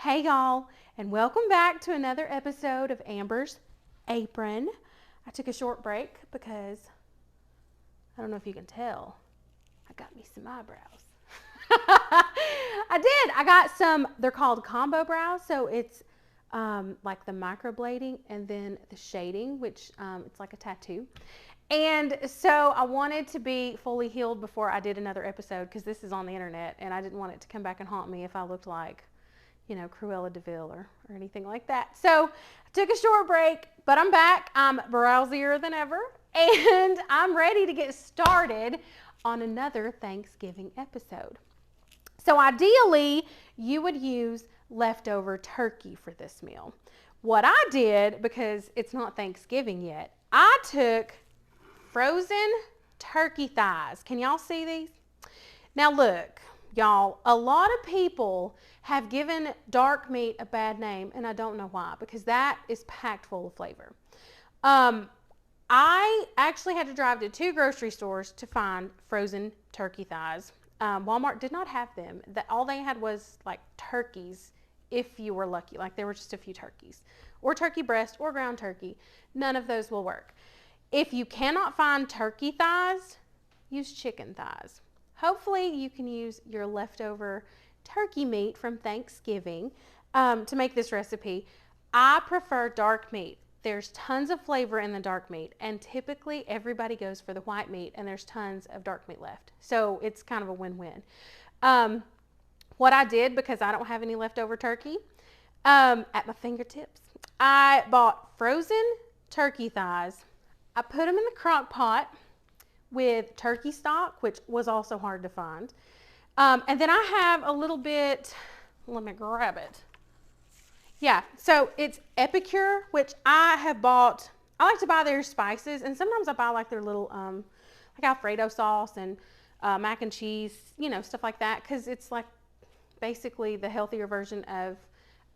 Hey y'all, and welcome back to another episode of Amber's Apron. I took a short break because I don't know if you can tell, I got me some eyebrows. I did. I got some, they're called combo brows, so it's like the microblading and then the shading, which it's like a tattoo. And so I wanted to be fully healed before I did another episode because this is on the internet and I didn't want it to come back and haunt me if I looked like, you know, Cruella de Vil or anything like that. So I took a short break, but I'm back. I'm browsier than ever, and I'm ready to get started on another Thanksgiving episode. So ideally, you would use leftover turkey for this meal. What I did, because it's not Thanksgiving yet, I took frozen turkey thighs. Can y'all see these? Now look, y'all, a lot of people have given dark meat a bad name, and I don't know why, because that is packed full of flavor. I actually had to drive to 2 grocery stores to find frozen turkey thighs. Walmart did not have them. All they had was like turkeys, if you were lucky. Like there were just a few turkeys, or turkey breast, or ground turkey. None of those will work. If you cannot find turkey thighs, use chicken thighs. Hopefully you can use your leftover turkey meat from Thanksgiving to make this recipe. I prefer dark meat. There's tons of flavor in the dark meat, and typically everybody goes for the white meat, and there's tons of dark meat left. So it's kind of a win-win. What I did, because I don't have any leftover turkey at my fingertips, I bought frozen turkey thighs. I put them in the crock pot with turkey stock, which was also hard to find. And then I have a little bit, let me grab it. Yeah, so it's Epicure, which I have bought. I like to buy their spices, and sometimes I buy like their little, like Alfredo sauce and mac and cheese, you know, stuff like that, because it's like basically the healthier version of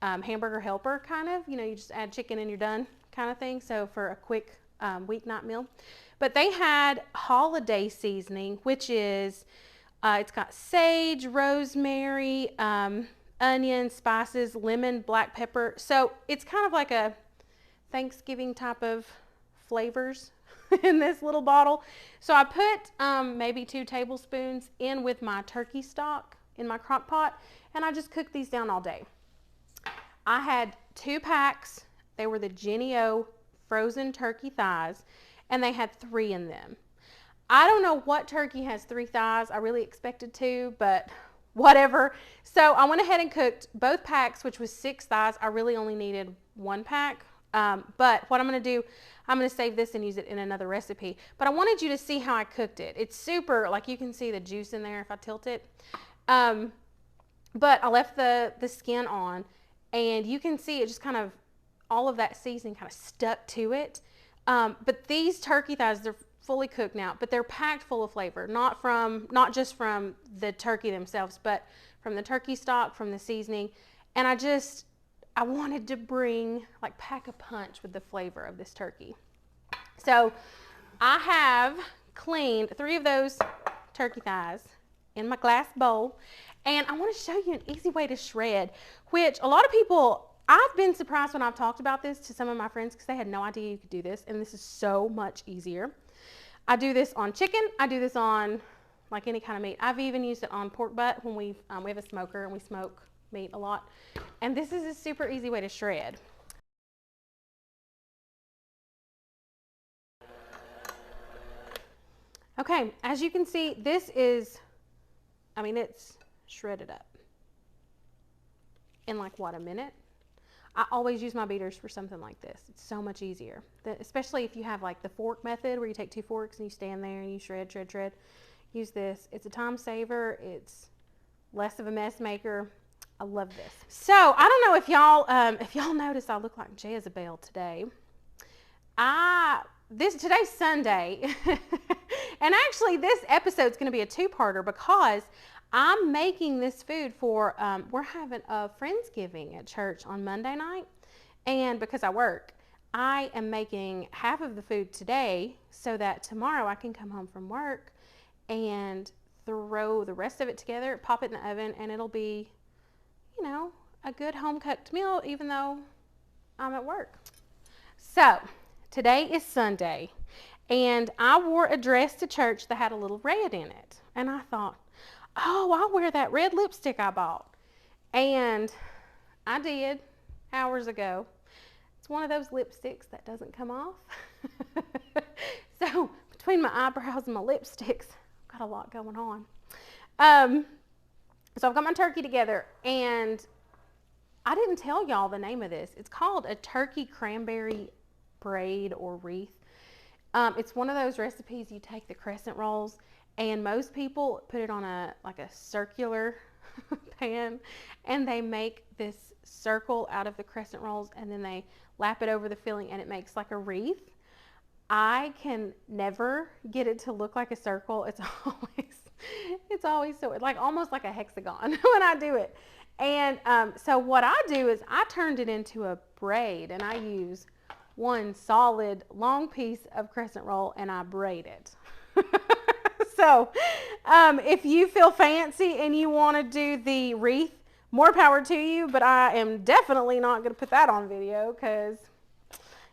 Hamburger Helper, kind of. You know, you just add chicken and you're done kind of thing, so for a quick weeknight meal. But they had holiday seasoning, which is, it's got sage, rosemary, onion, spices, lemon, black pepper. So it's kind of like a Thanksgiving type of flavors in this little bottle. So I put maybe 2 tablespoons in with my turkey stock in my crock pot, and I just cooked these down all day. I had 2 packs. They were the Jennie-O frozen turkey thighs, and they had 3 in them. I don't know what turkey has 3 thighs. I really expected 2, but whatever. So I went ahead and cooked both packs, which was 6 thighs. I really only needed 1 pack. But what I'm going to do, I'm going to save this and use it in another recipe. But I wanted you to see how I cooked it. It's super, like you can see the juice in there if I tilt it. But I left the skin on, and you can see it just kind of, all of that seasoning kind of stuck to it. But these turkey thighs, they're fully cooked now, but they're packed full of flavor, not just from the turkey themselves, but from the turkey stock, from the seasoning. And I wanted to pack a punch with the flavor of this turkey. So I have cleaned 3 of those turkey thighs in my glass bowl, and I want to show you an easy way to shred, which a lot of people, I've been surprised when I've talked about this to some of my friends because they had no idea you could do this, and this is so much easier. I do this on chicken. I do this on like any kind of meat. I've even used it on pork butt when we have a smoker and we smoke meat a lot. And this is a super easy way to shred. Okay, as you can see, this is, I mean, it's shredded up in like what, a minute? I always use my beaters for something like this. It's so much easier, especially if you have like the fork method where you take 2 forks and you stand there and you shred. Use this. It's a time saver. It's less of a mess maker. I love this. So I don't know if y'all notice I look like Jezebel today. Today's Sunday, and actually this episode's going to be a 2-parter because I'm making this food for, we're having a Friendsgiving at church on Monday night, and because I work, I am making half of the food today so that tomorrow I can come home from work and throw the rest of it together, pop it in the oven, and it'll be, you know, a a good home-cooked meal even though I'm at work. So today is Sunday, and I wore a dress to church that had a little red in it. And I thought, oh, I'll wear that red lipstick I bought. And I did hours ago. It's one of those lipsticks that doesn't come off. So between my eyebrows and my lipsticks, I've got a lot going on. So I've got my turkey together, and I didn't tell y'all the name of this. It's called a turkey cranberry braid or wreath. It's one of those recipes you take the crescent rolls, and most people put it on a circular pan, and they make this circle out of the crescent rolls, and then they lap it over the filling, and it makes like a wreath. I can never get it to look like a circle. It's always so like almost like a hexagon when I do it. And so what I do is I turned it into a braid, and I use one solid long piece of crescent roll and I braid it. So if you feel fancy and you want to do the wreath, more power to you, but I am definitely not going to put that on video because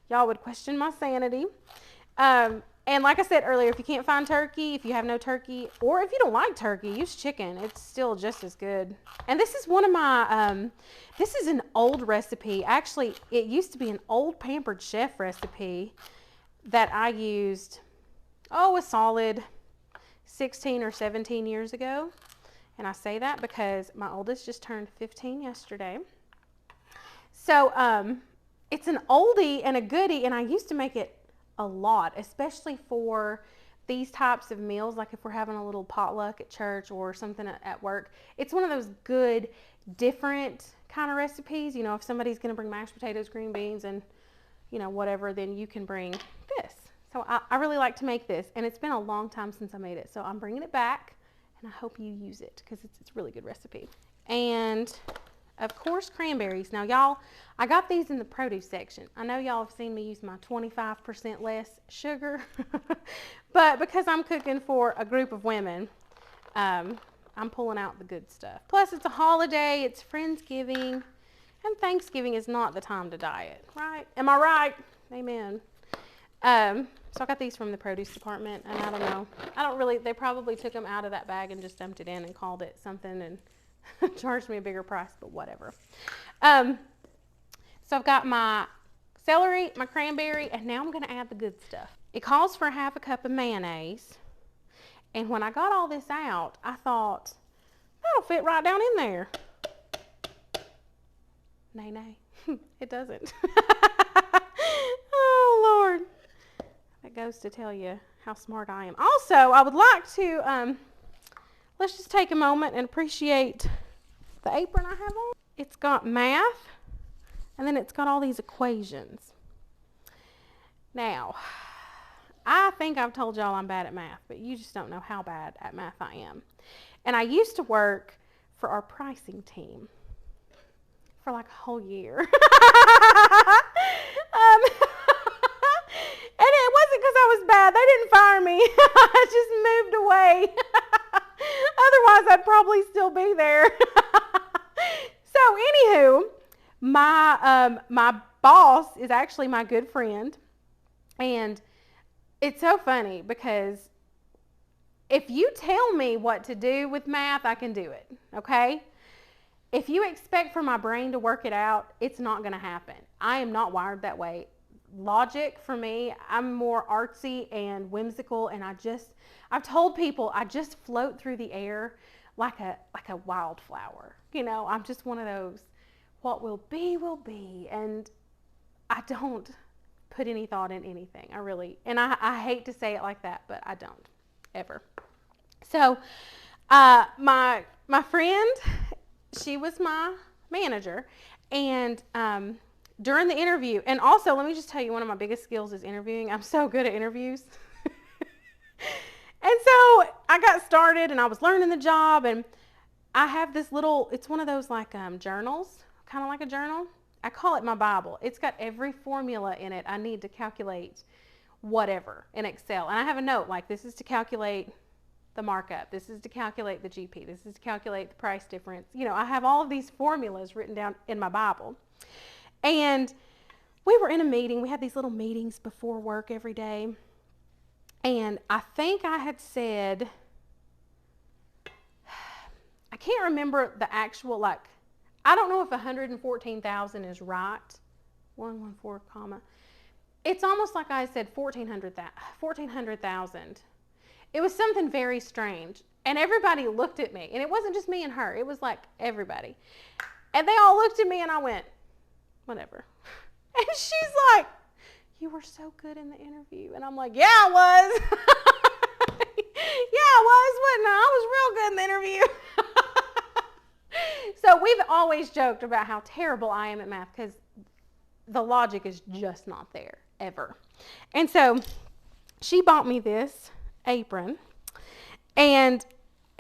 y'all would question my sanity. And like I said earlier, if you can't find turkey, if you have no turkey, or if you don't like turkey, use chicken. It's still just as good. And this is one of my, this is an old recipe. Actually, it used to be an old Pampered Chef recipe that I used, a solid 16 or 17 years ago. And I say that because my oldest just turned 15 yesterday. So it's an oldie and a goodie, and I used to make it a lot, especially for these types of meals, like if we're having a little potluck at church or something at work. It's one of those good, different kind of recipes. You know, if somebody's going to bring mashed potatoes, green beans, and, you know, whatever, then you can bring this. So I really like to make this, and it's been a long time since I made it. So I'm bringing it back, and I hope you use it because it's a really good recipe. And of course, cranberries. Now, y'all, I got these in the produce section. I know y'all have seen me use my 25% less sugar, but because I'm cooking for a group of women, I'm pulling out the good stuff. Plus, it's a holiday, it's Friendsgiving, and Thanksgiving is not the time to diet, right? Am I right? Amen. So I got these from the produce department, and I don't know. They probably took them out of that bag and just dumped it in and called it something and charged me a bigger price, but whatever. So I've got my celery, my cranberry, and now I'm going to add the good stuff. It calls for half a cup of mayonnaise. And when I got all this out, I thought, that'll fit right down in there. Nay. It doesn't. Oh, Lord. That goes to tell you how smart I am. Also, I would like to, let's just take a moment and appreciate the apron I have on. It's got math, and then it's got all these equations. Now, I think I've told y'all I'm bad at math, but you just don't know how bad at math I am. And I used to work for our pricing team for like a whole year. And it wasn't because I was bad. They didn't fire me. I just moved away. Otherwise, I'd probably still be there. So, anywho, my boss is actually my good friend. And it's so funny because if you tell me what to do with math, I can do it, okay? If you expect for my brain to work it out, it's not going to happen. I am not wired that way. Logic for me, I'm more artsy and whimsical, and I've told people I just float through the air like a wildflower. You know, I'm just one of those, what will be, and I don't put any thought in anything. I hate to say it like that, but I don't, ever. So, my friend, she was my manager, and during the interview, and also let me just tell you, one of my biggest skills is interviewing. I'm so good at interviews. And so I got started, and I was learning the job, and I have this little, it's one of those like journals, kind of like a journal. I call it my Bible. It's got every formula in it I need to calculate whatever in Excel. And I have a note like, this is to calculate the markup. This is to calculate the GP. This is to calculate the price difference. You know, I have all of these formulas written down in my Bible. And we were in a meeting. We had these little meetings before work every day. And I think I had said, I can't remember the actual, like, I don't know if 114,000 is right. 114, comma. It's almost like I said 1400,000. It was something very strange. And everybody looked at me. And it wasn't just me and her. It was like everybody. And they all looked at me and I went, whatever. And she's like, you were so good in the interview. And I'm like, yeah, I was. Yeah, I was, wasn't I? I was real good in the interview. So we've always joked about how terrible I am at math because the logic is just not there, ever. And so she bought me this apron, and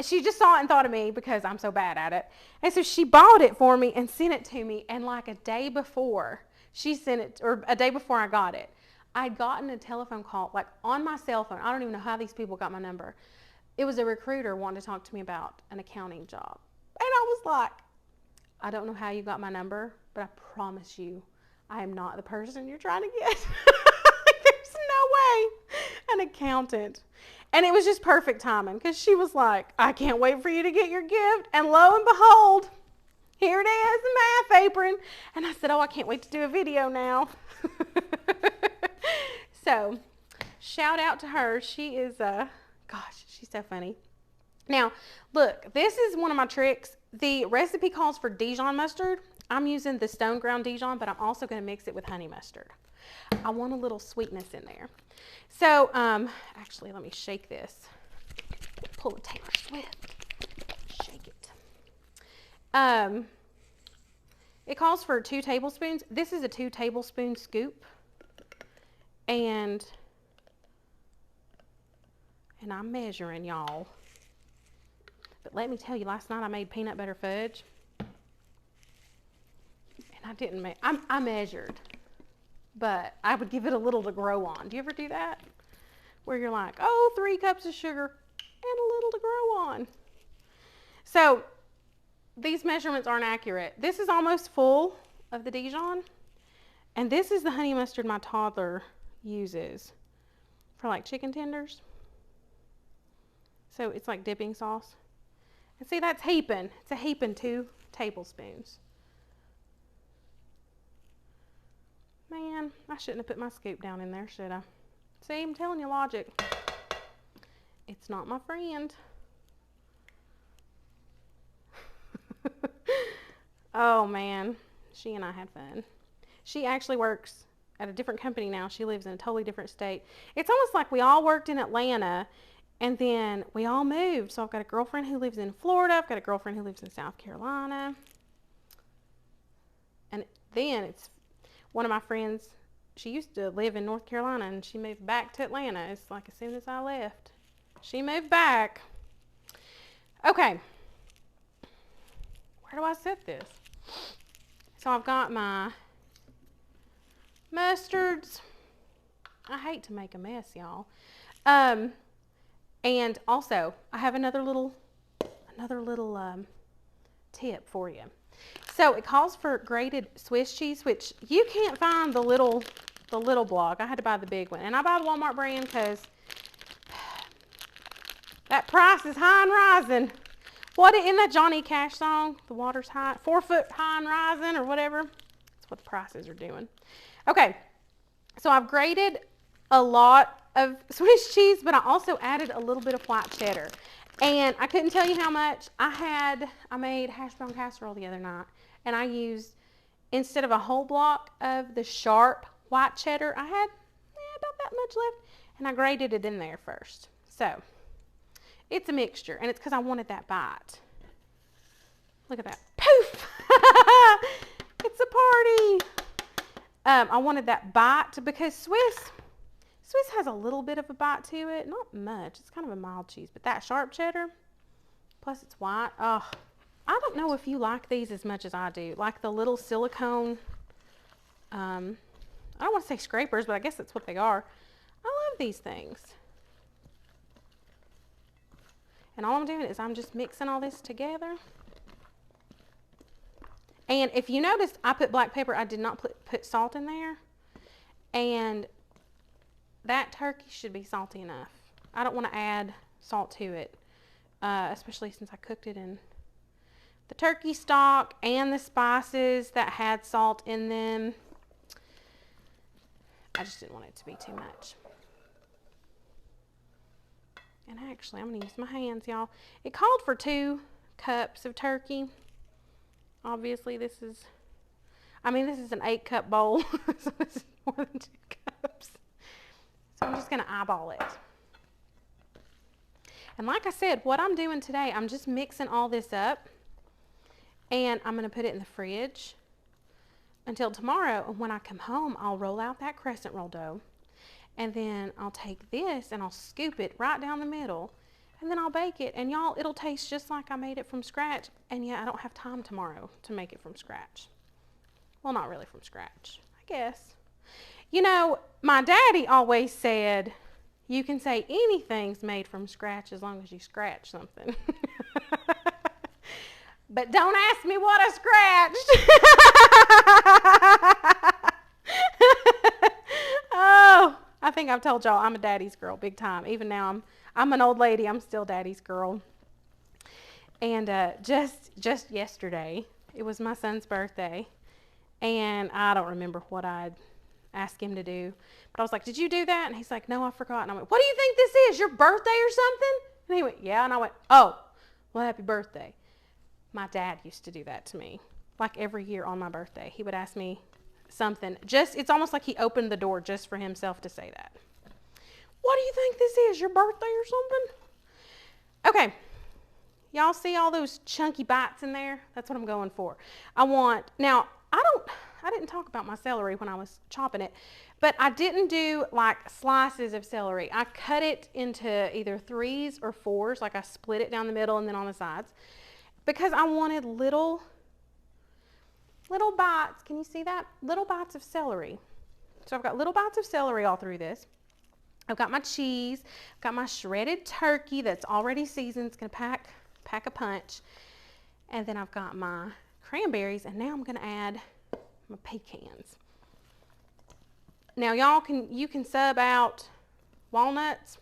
she just saw it and thought of me because I'm so bad at it. And so she bought it for me and sent it to me, and like a day before she sent it, or a day before I got it, I'd gotten a telephone call, like on my cell phone. I don't even know how these people got my number. It was a recruiter wanting to talk to me about an accounting job. And I was like, I don't know how you got my number, but I promise you, I am not the person you're trying to get. There's no way. An accountant. And it was just perfect timing because she was like, I can't wait for you to get your gift. And lo and behold, here it is, a math apron. And I said, oh, I can't wait to do a video now. So shout out to her. She is, gosh, she's so funny. Now, look, this is one of my tricks. The recipe calls for Dijon mustard. I'm using the stone ground Dijon, but I'm also going to mix it with honey mustard. I want a little sweetness in there. So, actually, let me shake this. Pull a Taylor Swift. Shake it. It calls for 2 tablespoons. This is a 2 tablespoon scoop. And I'm measuring, y'all. But let me tell you, last night I made peanut butter fudge. And I didn't make, I measured. But I would give it a little to grow on. Do you ever do that? Where you're like, oh, 3 cups of sugar and a little to grow on. So these measurements aren't accurate. This is almost full of the Dijon. And this is the honey mustard my toddler uses for like chicken tenders. So it's like dipping sauce. And see, that's heaping. It's a heaping 2 tablespoons. Man, I shouldn't have put my scoop down in there, should I? See, I'm telling you logic. It's not my friend. Oh, man. She and I had fun. She actually works at a different company now. She lives in a totally different state. It's almost like we all worked in Atlanta and then we all moved. So I've got a girlfriend who lives in Florida. I've got a girlfriend who lives in South Carolina. And then it's one of my friends. She used to live in North Carolina and she moved back to Atlanta. It's like as soon as I left, she moved back. Okay. Where do I set this? So I've got my mustards. I hate to make a mess, y'all. And also, I have another little tip for you. So it calls for grated Swiss cheese, which you can't find the little block. I had to buy the big one, and I buy the Walmart brand because that price is high and rising. What in that Johnny Cash song? The water's high, 4 foot high and rising, or whatever. That's what the prices are doing. Okay, so I've grated a lot of Swiss cheese, but I also added a little bit of white cheddar. And I couldn't tell you how much. I made hash brown casserole the other night, and I used, instead of a whole block of the sharp white cheddar, I had about that much left, and I grated it in there first. So it's a mixture, and it's because I wanted that bite. Look at that. Poof! It's a party. I wanted that bite because Swiss has a little bit of a bite to it. Not much. It's kind of a mild cheese. But that sharp cheddar, plus it's white. Oh, I don't know if you like these as much as I do. Like the little silicone, I don't want to say scrapers, but I guess that's what they are. I love these things. And all I'm doing is I'm just mixing all this together. And if you notice, I put black pepper. I did not put salt in there. And that turkey should be salty enough. I don't want to add salt to it, especially since I cooked it in the turkey stock and the spices that had salt in them. I just didn't want it to be too much. And actually, I'm going to use my hands, y'all. It called for 2 cups of turkey. Obviously, this is an 8-cup bowl. So this is more than 2 cups. So I'm just going to eyeball it. And like I said, what I'm doing today, I'm just mixing all this up. And I'm going to put it in the fridge until tomorrow. And when I come home, I'll roll out that crescent roll dough. And then I'll take this and I'll scoop it right down the middle. And then I'll bake it. And y'all, it'll taste just like I made it from scratch. And yeah, I don't have time tomorrow to make it from scratch. Well, not really from scratch, I guess. You know, my daddy always said, you can say anything's made from scratch as long as you scratch something. But don't ask me what I scratched. Oh, I think I've told y'all I'm a daddy's girl big time. Even now I'm an old lady. I'm still daddy's girl. And just yesterday, it was my son's birthday. And I don't remember what I'd asked him to do. But I was like, did you do that? And he's like, no, I forgot. And I went, what do you think this is? Your birthday or something? And he went, yeah. And I went, oh, well, happy birthday. My dad used to do that to me. Like every year on my birthday, he would ask me something. It's almost like he opened the door just for himself to say that. What do you think this is? Your birthday or something? Okay. Y'all see all those chunky bites in there? That's what I'm going for. Now, I didn't talk about my celery when I was chopping it, but I didn't do like slices of celery. I cut it into either 3s or 4s, like I split it down the middle and then on the sides, because I wanted little bites. Can you see that? Little bites of celery. So I've got little bites of celery all through this. I've got my cheese, I've got my shredded turkey that's already seasoned. It's gonna pack a punch. And then I've got my cranberries, and now I'm gonna add my pecans. Now you can sub out walnuts.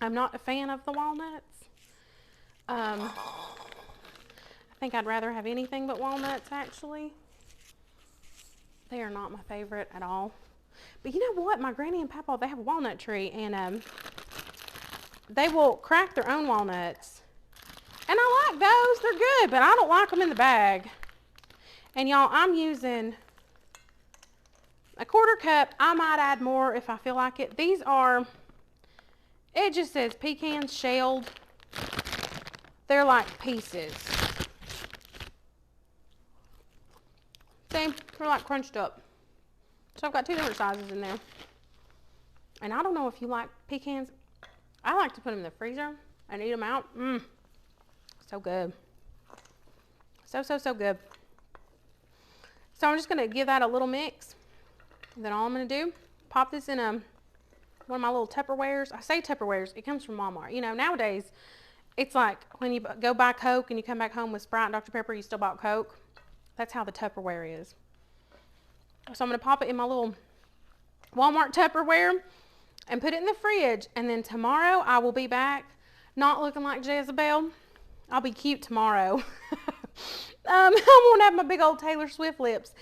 I'm not a fan of the walnuts. I think I'd rather have anything but walnuts, actually. They are not my favorite at all. But you know what? My granny and papa, they have a walnut tree, and they will crack their own walnuts. And I like those. They're good, but I don't like them in the bag. And y'all, I'm using a 1/4 cup. I might add more if I feel like it. These are, it just says pecans shelled. They're like pieces. See, they're like crunched up. So I've got 2 different sizes in there. And I don't know if you like pecans. I like to put them in the freezer and eat them out. So good. So good. So I'm just going to give that a little mix. And then all I'm going to do, pop this in one of my little Tupperwares. I say Tupperwares, it comes from Walmart. You know, nowadays, it's like when you go buy Coke and you come back home with Sprite and Dr. Pepper, you still bought Coke. That's how the Tupperware is. So I'm going to pop it in my little Walmart Tupperware and put it in the fridge. And then tomorrow I will be back not looking like Jezebel. I'll be cute tomorrow. I won't have my big old Taylor Swift lips.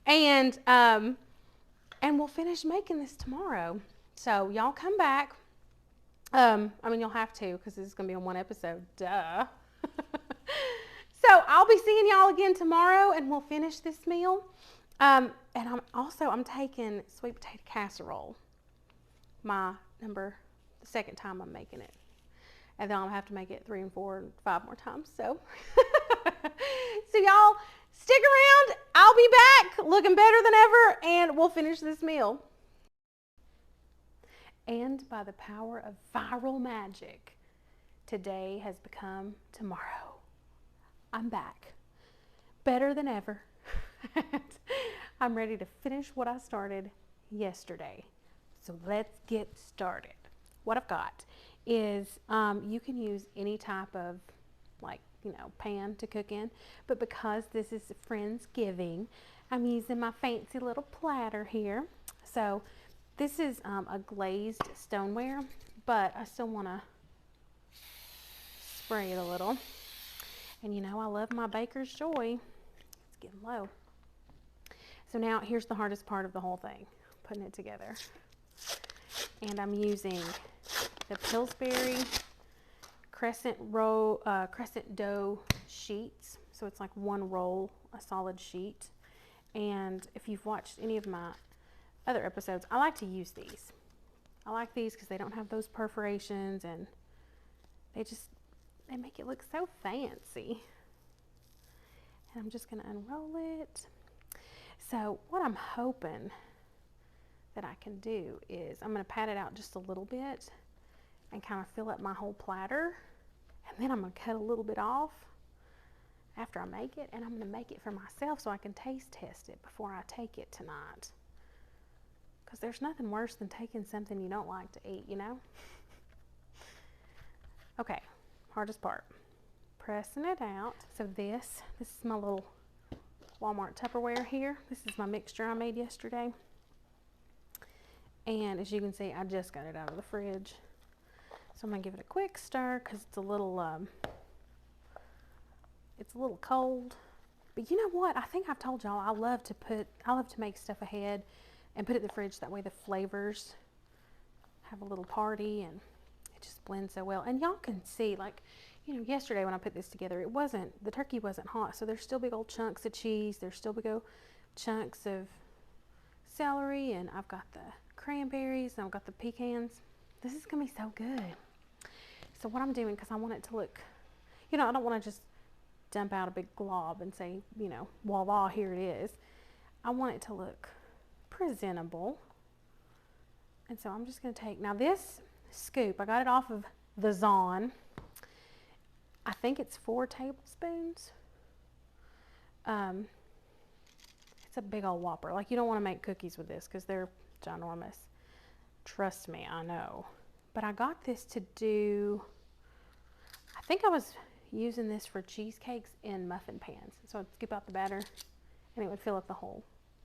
And we'll finish making this tomorrow. So y'all come back. You'll have to, because this is going to be on one episode. Duh. So I'll be seeing y'all again tomorrow, and we'll finish this meal. And I'm taking sweet potato casserole. The second time I'm making it. And then I'll have to make it 3 and 4 and 5 more times. So y'all stick around. I'll be back looking better than ever, and we'll finish this meal. And by the power of viral magic, today has become tomorrow. I'm back. Better than ever. I'm ready to finish what I started yesterday. So let's get started. What I've got is you can use any type of, like, you know, pan to cook in, but because this is Friendsgiving, I'm using my fancy little platter here. So this is a glazed stoneware, but I still want to spray it a little. And you know, I love my baker's joy. It's getting low. So now here's the hardest part of the whole thing, putting it together. And I'm using the Pillsbury Crescent Dough Sheets. So it's like one roll, a solid sheet. And if you've watched any of my other episodes, I like to use these. I like these because they don't have those perforations, and they make it look so fancy. And I'm just going to unroll it. So what I'm hoping that I can do is I'm going to pat it out just a little bit and kind of fill up my whole platter. And then I'm going to cut a little bit off after I make it, and I'm going to make it for myself so I can taste test it before I take it tonight. Because there's nothing worse than taking something you don't like to eat, you know? Okay, hardest part. Pressing it out. So this is my little Walmart Tupperware here. This is my mixture I made yesterday. And as you can see, I just got it out of the fridge. So I'm going to give it a quick stir because it's a little cold. But you know what? I think I've told y'all I love to make stuff ahead and put it in the fridge. That way the flavors have a little party and it just blends so well. And y'all can see, like, you know, yesterday when I put this together, the turkey wasn't hot. So there's still big old chunks of cheese. There's still big old chunks of celery, and I've got the cranberries, and I've got the pecans. This is gonna be so good. So what I'm doing, because I want it to look, you know, I don't want to just dump out a big glob and say, you know, voila, here it is. I want it to look presentable. And so I'm just going to take, now this scoop, I got it off of the Dijon. I think it's 4 tablespoons. It's a big old whopper. Like, you don't want to make cookies with this because they're ginormous. Trust me, I know. But I got this to do, I think I was using this for cheesecakes in muffin pans. So I'd scoop out the batter and it would fill up the whole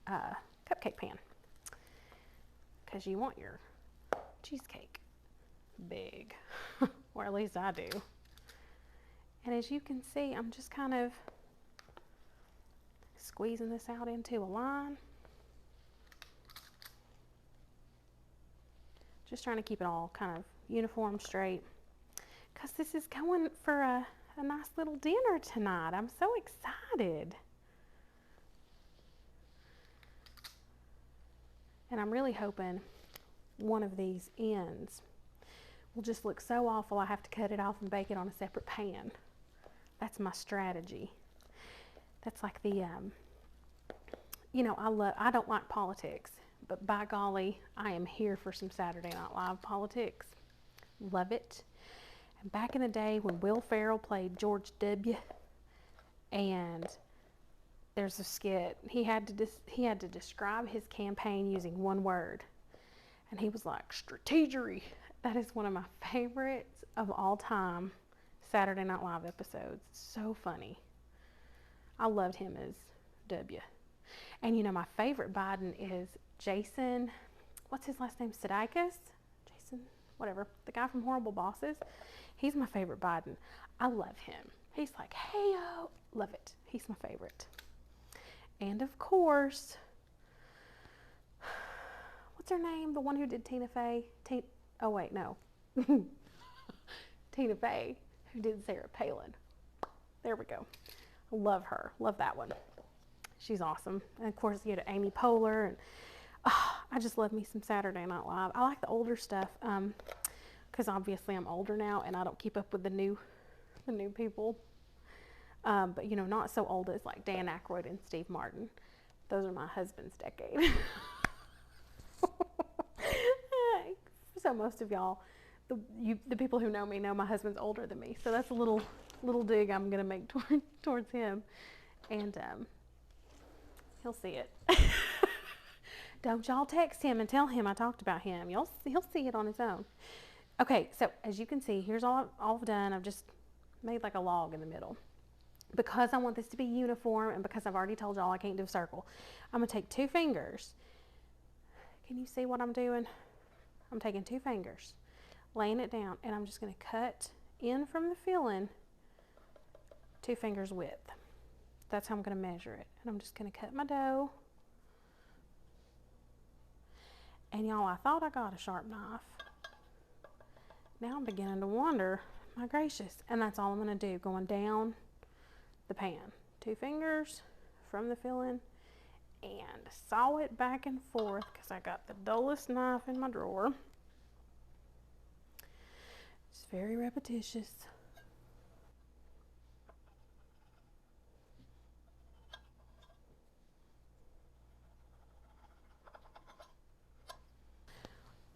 cupcake pan. Because you want your cheesecake big, or at least I do. And as you can see, I'm just kind of squeezing this out into a line. Just trying to keep it all kind of uniform, straight. Because this is going for a nice little dinner tonight. I'm so excited. And I'm really hoping one of these ends will just look so awful I have to cut it off and bake it on a separate pan. That's my strategy. That's like the, you know, I don't like politics, but by golly, I am here for some Saturday Night Live politics. Love it. And back in the day when Will Ferrell played George W., and there's a skit, he had to describe his campaign using one word, and he was like, strategery. That is one of my favorites of all time Saturday Night Live episodes. So funny. I loved him as W. And you know, my favorite Biden is Jason, what's his last name? Sudeikis? Jason, whatever. The guy from Horrible Bosses. He's my favorite Biden. I love him. He's like, hey, yo. Love it. He's my favorite. And of course, what's her name? The one who did Tina Fey? Oh, wait, no. Tina Fey, who did Sarah Palin. There we go. Love her. Love that one. She's awesome. And of course, you know, Amy Poehler. And I just love me some Saturday Night Live. I like the older stuff because obviously I'm older now and I don't keep up with the new people. But, you know, not so old as like Dan Aykroyd and Steve Martin. Those are my husband's decade. So most of y'all, the people who know me know my husband's older than me. So that's a little dig I'm going to make towards him. And he'll see it. Don't y'all text him and tell him I talked about him. He'll see it on his own. Okay, so as you can see, here's all I've done. I've just made like a log in the middle. Because I want this to be uniform and because I've already told y'all I can't do a circle, I'm going to take 2 fingers. Can you see what I'm doing? I'm taking 2 fingers, laying it down, and I'm just going to cut in from the filling 2 fingers width. That's how I'm going to measure it. And I'm just going to cut my dough. And y'all, I thought I got a sharp knife. Now I'm beginning to wonder, my gracious. And that's all I'm going to do, going down the pan. 2 fingers from the filling and saw it back and forth because I got the dullest knife in my drawer. It's very repetitious.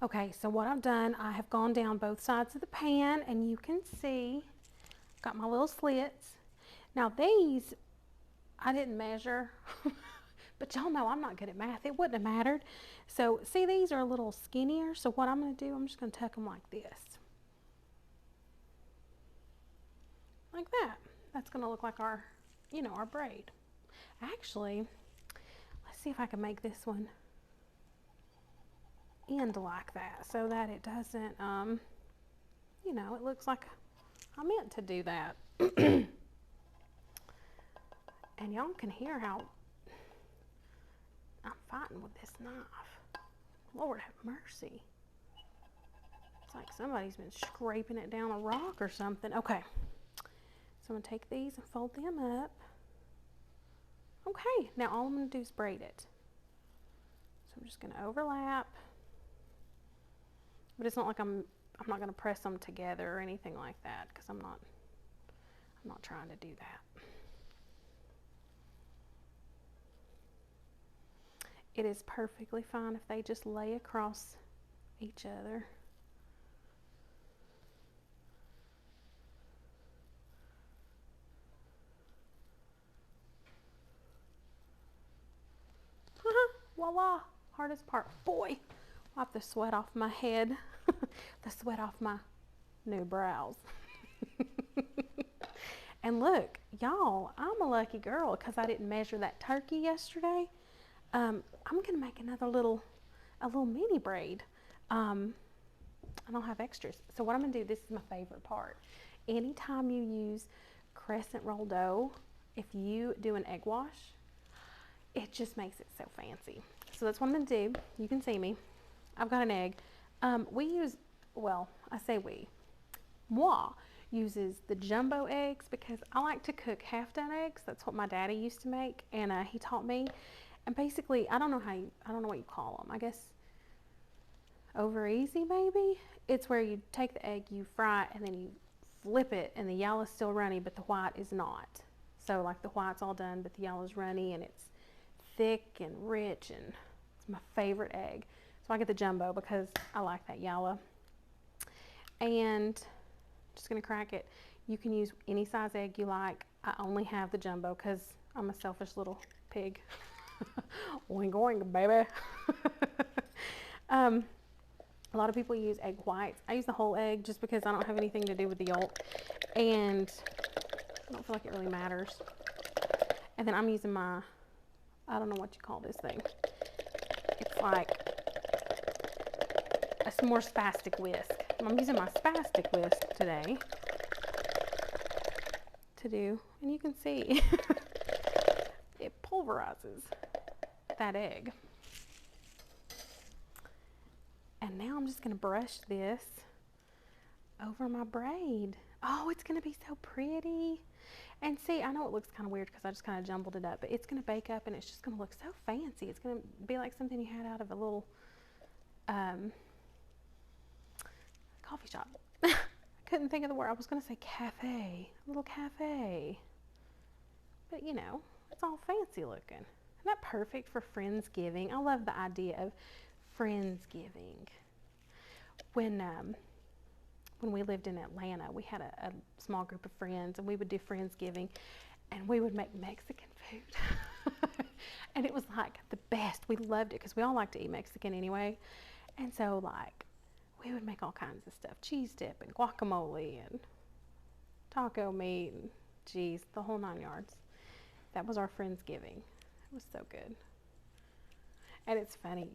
Okay, so what I've done, I have gone down both sides of the pan and you can see I've got my little slits. Now these, I didn't measure, but y'all know I'm not good at math. It wouldn't have mattered. So see, these are a little skinnier. So what I'm going to do, I'm just going to tuck them like this. Like that. That's going to look like our, you know, our braid. Actually, let's see if I can make this one end like that so that it doesn't, you know, it looks like I meant to do that. And y'all can hear how I'm fighting with this knife. Lord have mercy. It's like somebody's been scraping it down a rock or something. Okay. So I'm going to take these and fold them up. Okay. Now all I'm going to do is braid it. So I'm just going to overlap. But it's not like I'm not going to press them together or anything like that because I'm not trying to do that. It is perfectly fine if they just lay across each other. Voila! Hardest part. Boy, wipe the sweat off my head. The sweat off my new brows. And look, y'all, I'm a lucky girl because I didn't measure that turkey yesterday. I'm gonna make a little mini braid. I don't have extras. So what I'm gonna do, this is my favorite part. Anytime you use crescent roll dough, if you do an egg wash, it just makes it so fancy. So that's what I'm gonna do. You can see me. I've got an egg. We use, well, I say we. Moi uses the jumbo eggs because I like to cook half-done eggs. That's what my daddy used to make, and he taught me. And basically, I don't know what you call them. I guess over easy maybe. It's where you take the egg, you fry it, and then you flip it, and the yellow is still runny, but the white is not. So like the white's all done, but the yellow is runny, and it's thick and rich, and it's my favorite egg. So I get the jumbo because I like that yellow. And I'm just gonna crack it. You can use any size egg you like. I only have the jumbo because I'm a selfish little pig. Oink oink, baby. A lot of people use egg whites. I use the whole egg just because I don't have anything to do with the yolk, and I don't feel like it really matters. And then I'm using my, I don't know what you call this thing. It's like a more spastic whisk. I'm using my spastic whisk today to do, and you can see it pulverizes that egg. And now I'm just going to brush this over my braid. Oh, it's going to be so pretty. And see, I know it looks kind of weird because I just kind of jumbled it up, but it's going to bake up and it's just going to look so fancy. It's going to be like something you had out of a little coffee shop. I couldn't think of the word. I was going to say cafe, a little cafe. But you know, it's all fancy looking. Isn't that perfect for Friendsgiving? I love the idea of Friendsgiving. When we lived in Atlanta, we had a small group of friends, and we would do Friendsgiving, and we would make Mexican food. And it was like the best. We loved it because we all like to eat Mexican anyway. And so like we would make all kinds of stuff. Cheese dip and guacamole and taco meat and geez, the whole 9 yards. That was our Friendsgiving. It was so good. And it's funny,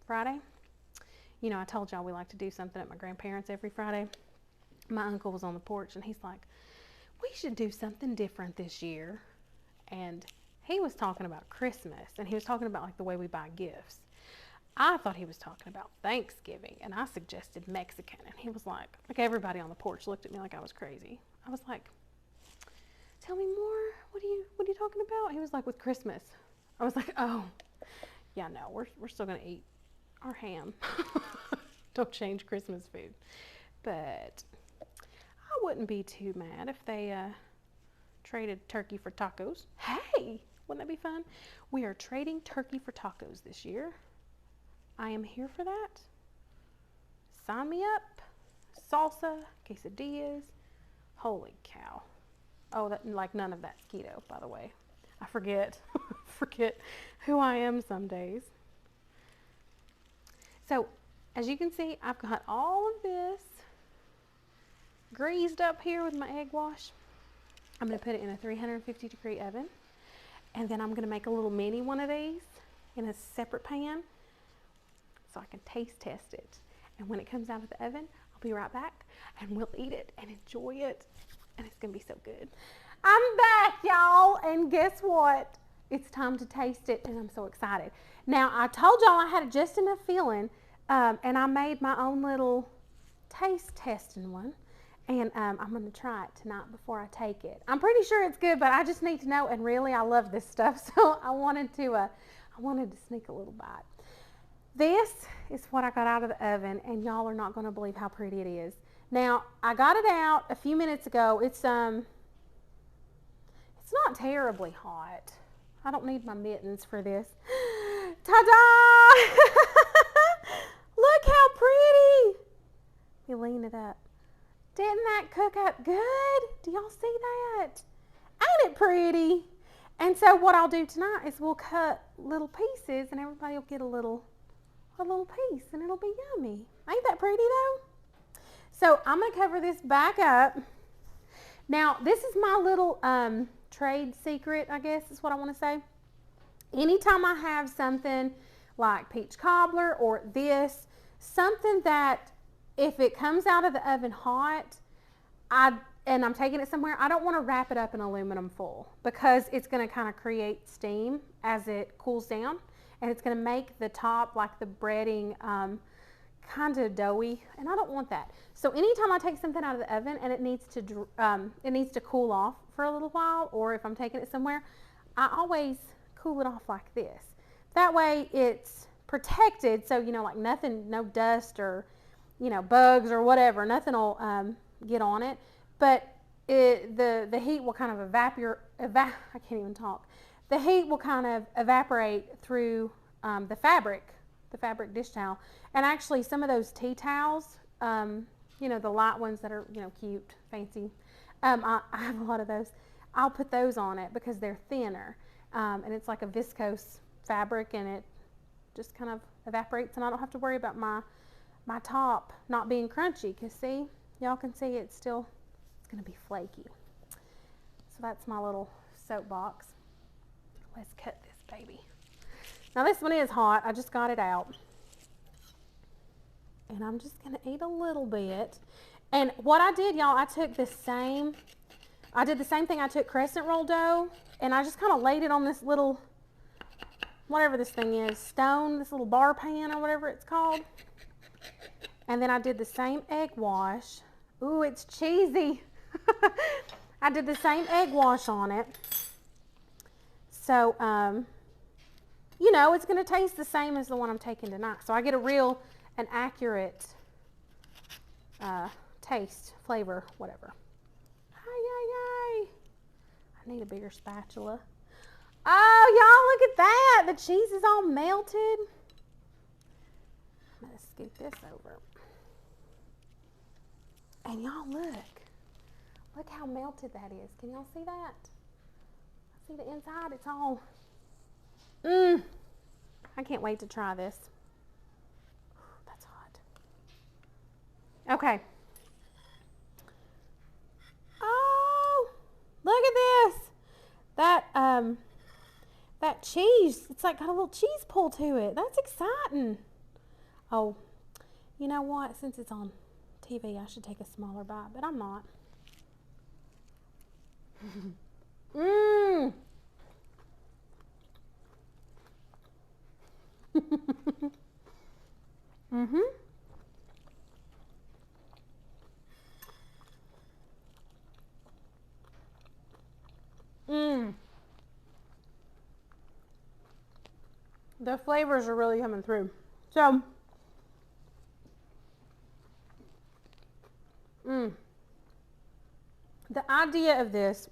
Friday, you know, I told y'all we like to do something at my grandparents' every Friday. My uncle was on the porch and he's like, we should do something different this year. And he was talking about Christmas, and he was talking about like the way we buy gifts. I thought he was talking about Thanksgiving, and I suggested Mexican, and he was like everybody on the porch looked at me like I was crazy. I was like, tell me more. What are you talking about? He was like, with Christmas. I was like, oh, yeah, no, we're still gonna eat our ham. Don't change Christmas food. But I wouldn't be too mad if they traded turkey for tacos. Hey, wouldn't that be fun? We are trading turkey for tacos this year. I am here for that. Sign me up. Salsa, quesadillas. Holy cow. Oh, that, like none of that's keto, by the way. I forget who I am some days. So, as you can see, I've got all of this greased up here with my egg wash. I'm going to put it in a 350-degree oven, and then I'm going to make a little mini one of these in a separate pan so I can taste test it. And when it comes out of the oven, I'll be right back, and we'll eat it and enjoy it, and it's going to be so good. I'm back, y'all, and guess what? It's time to taste it, and I'm so excited. Now, I told y'all I had just enough filling, and I made my own little taste testing one. And I'm going to try it tonight before I take it. I'm pretty sure it's good, but I just need to know. And really, I love this stuff, so I wanted to sneak a little bite. This is what I got out of the oven, and y'all are not going to believe how pretty it is. Now, I got it out a few minutes ago. It's not terribly hot. I don't need my mittens for this. Ta-da! Look how pretty. You lean it up. Didn't that cook up good? Do y'all see that? Ain't it pretty? And so what I'll do tonight is we'll cut little pieces, and everybody will get a little piece, and it'll be yummy. Ain't that pretty though? So I'm gonna cover this back up. Now this is my little trade secret, I guess is what I want to say. Anytime I have something like peach cobbler or this, something that if it comes out of the oven hot, and I'm taking it somewhere, I don't want to wrap it up in aluminum foil because it's going to kind of create steam as it cools down, and it's going to make the top, like the breading, kind of doughy, and I don't want that. So anytime I take something out of the oven and it needs to cool off for a little while, or if I'm taking it somewhere, I always cool it off like this. That way it's protected, so you know, like nothing, no dust or you know, bugs or whatever, nothing will get on it, but the heat will kind of I can't even talk. The heat will kind of evaporate through the fabric dish towel, and actually some of those tea towels, you know, the light ones that are, you know, cute, fancy, I have a lot of those. I'll put those on it because they're thinner, and it's like a viscose fabric, and it just kind of evaporates, and I don't have to worry about my top not being crunchy, because see, y'all can see it's going to be flaky. So that's my little soapbox. Let's cut this baby. Now this one is hot. I just got it out. And I'm just going to eat a little bit. And what I did, y'all, I did the same thing. I took crescent roll dough, and I just kind of laid it on this little, whatever this thing is, stone, this little bar pan or whatever it's called. And then I did the same egg wash. Ooh, it's cheesy. I did the same egg wash on it. So, you know, it's going to taste the same as the one I'm taking tonight. So I get an accurate taste, flavor, whatever. Ay. I need a bigger spatula. Oh, y'all, look at that. The cheese is all melted. I'm going to scoot this over. And y'all look how melted that is. Can y'all see that? See the inside? It's all, I can't wait to try this. That's hot. Okay. Oh, look at this. That cheese, it's like got a little cheese pull to it. That's exciting. Oh, you know what? Since it's on TV, I should take a smaller bite, but I'm not. Mmm. Mm-hmm. Mmm. The flavors are really coming through. So, the idea of this,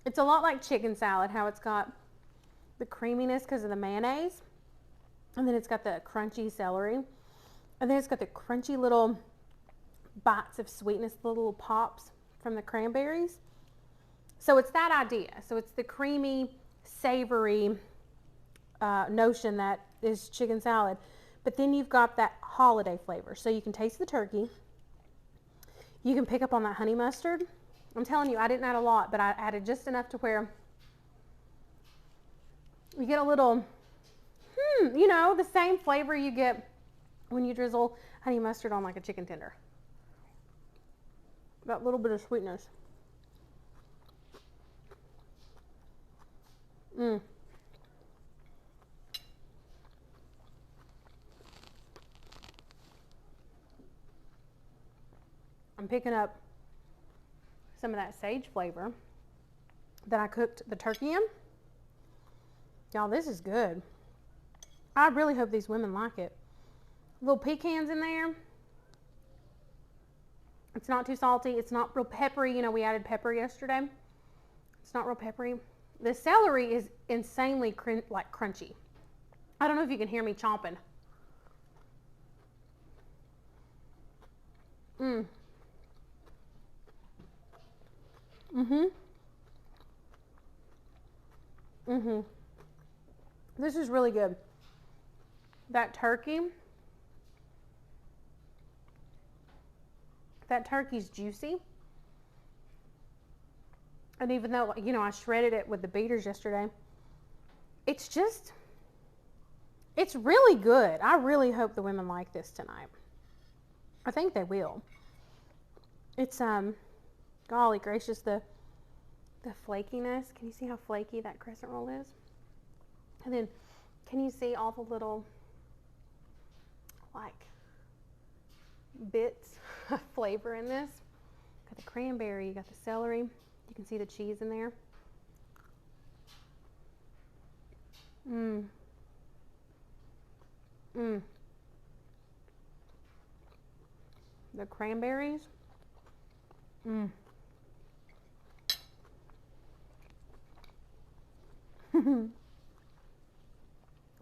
it's a lot like chicken salad, how it's got the creaminess because of the mayonnaise, and then it's got the crunchy celery, and then it's got the crunchy little bites of sweetness, the little pops from the cranberries. So it's that idea. So it's the creamy, savory notion that is chicken salad, but then you've got that holiday flavor. So you can taste the turkey. You can pick up on that honey mustard. I'm telling you, I didn't add a lot, but I added just enough to where you get a little, you know, the same flavor you get when you drizzle honey mustard on like a chicken tender. That little bit of sweetness. I'm picking up some of that sage flavor that I cooked the turkey in. Y'all, this is good. I really hope these women like it. Little pecans in there. It's not too salty. It's not real peppery. You know, we added pepper yesterday. It's not real peppery. The celery is insanely crunchy. I don't know if you can hear me chomping. This is really good. That turkey's juicy. And even though, you know, I shredded it with the beaters yesterday, it's really good. I really hope the women like this tonight. I think they will. It's, golly gracious, the flakiness. Can you see how flaky that crescent roll is? And then, can you see all the little, like, bits of flavor in this? Got the cranberry, you got the celery. You can see the cheese in there. The cranberries.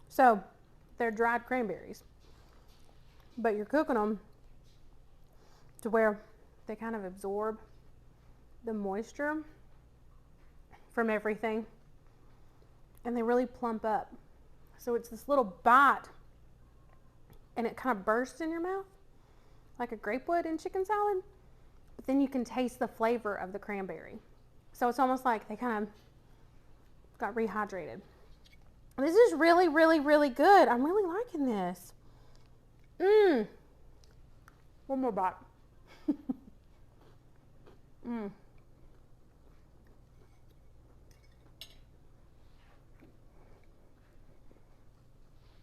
So, they're dried cranberries, but you're cooking them to where they kind of absorb the moisture from everything, and they really plump up. So it's this little bite, and it kind of bursts in your mouth like a grape would in chicken salad, but then you can taste the flavor of the cranberry. So it's almost like they kind of got rehydrated. This is really, really, really good. I'm really liking this. One more bite.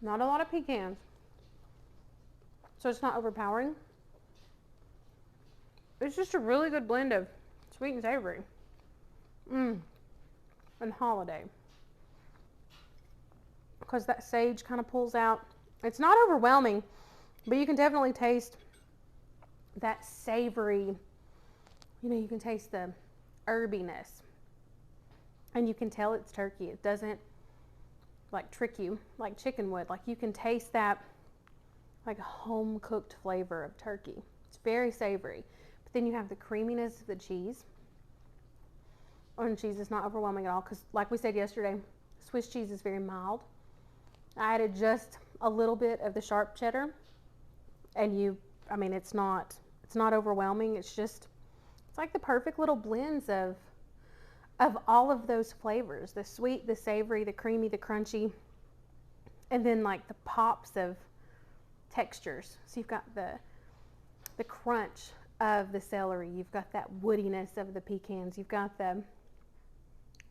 Not a lot of pecans, so it's not overpowering. It's just a really good blend of sweet and savory. And holiday. Because that sage kind of pulls out. It's not overwhelming, but you can definitely taste that savory, you know, you can taste the herbiness. And you can tell it's turkey. It doesn't like trick you like chicken would. Like you can taste that like home cooked flavor of turkey. It's very savory. But then you have the creaminess of the cheese. And cheese is not overwhelming at all because like we said yesterday, Swiss cheese is very mild. I added just a little bit of the sharp cheddar And I mean, it's not overwhelming. It's like the perfect little blends of all of those flavors, the sweet, the savory, the creamy, the crunchy, and then like the pops of textures. So you've got the crunch of the celery, you've got that woodiness of the pecans, you've got the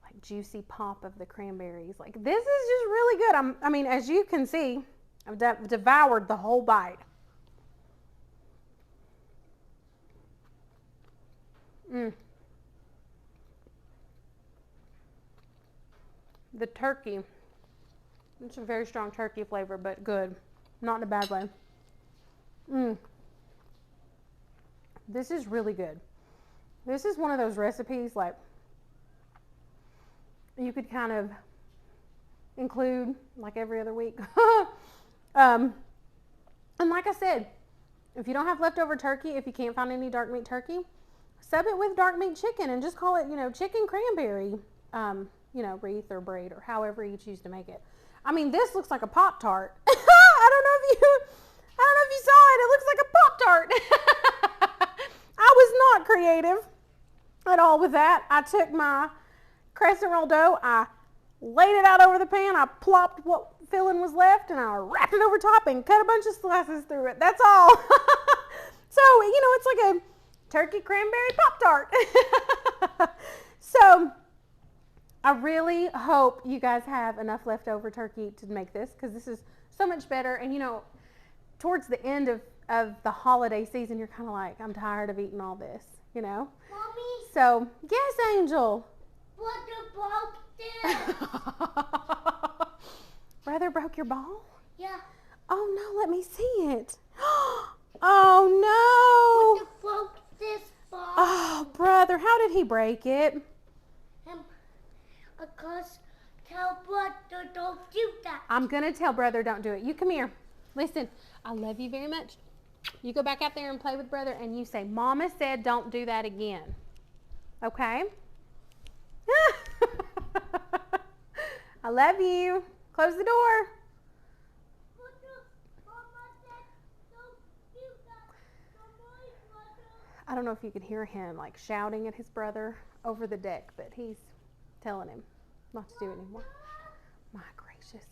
like juicy pop of the cranberries. Like, this is just really good. I mean, as you can see, I've devoured the whole bite. The turkey, it's a very strong turkey flavor, but good, not in a bad way. This is really good. This is one of those recipes like you could kind of include like every other week. And like I said, if you don't have leftover turkey, if you can't find any dark meat turkey, sub it with dark meat chicken and just call it, chicken cranberry, wreath or braid, or however you choose to make it. I mean, this looks like a Pop-Tart. I don't know if you saw it. It looks like a Pop-Tart. I was not creative at all with that. I took my crescent roll dough, I laid it out over the pan, I plopped what filling was left, and I wrapped it over top and cut a bunch of slices through it. That's all. So, it's like a turkey cranberry Pop-Tart. So, I really hope you guys have enough leftover turkey to make this, because this is so much better. And towards the end of the holiday season, you're kind of like, I'm tired of eating all this, Mommy? So, yes, Angel. Brother broke this. Brother broke your ball? Yeah. Oh, no, let me see it. Oh, no. Brother broke this ball. Oh, brother, how did he break it? Because tell brother don't do that. I'm going to tell brother don't do it. You come here. Listen, I love you very much. You go back out there and play with brother, and you say, Mama said don't do that again. Okay? I love you. Close the door. Mama said don't do that. I don't know if you could hear him like shouting at his brother over the deck, but he's telling him not to do it anymore. My gracious.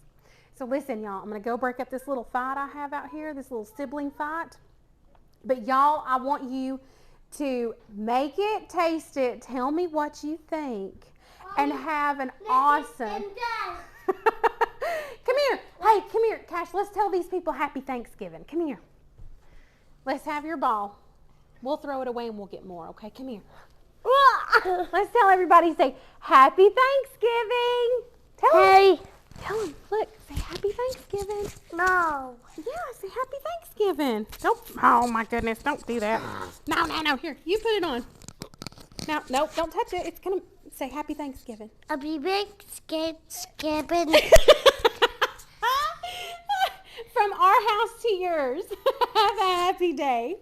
So listen, y'all, I'm going to go break up this little fight I have out here, this little sibling fight. But y'all, I want you to make it, taste it, tell me what you think, and have an awesome... Come here. Hey, come here, Cash. Let's tell these people Happy Thanksgiving. Come here. Let's have your ball. We'll throw it away and we'll get more, okay? Come here. Let's tell everybody, say Happy Thanksgiving. Tell them, look, say Happy Thanksgiving. No. Yeah, say Happy Thanksgiving. Nope. Oh my goodness, don't do that. No. Here, you put it on. No, don't touch it. It's gonna say Happy Thanksgiving. Happy Thanksgiving. From our house to yours. Have a happy day.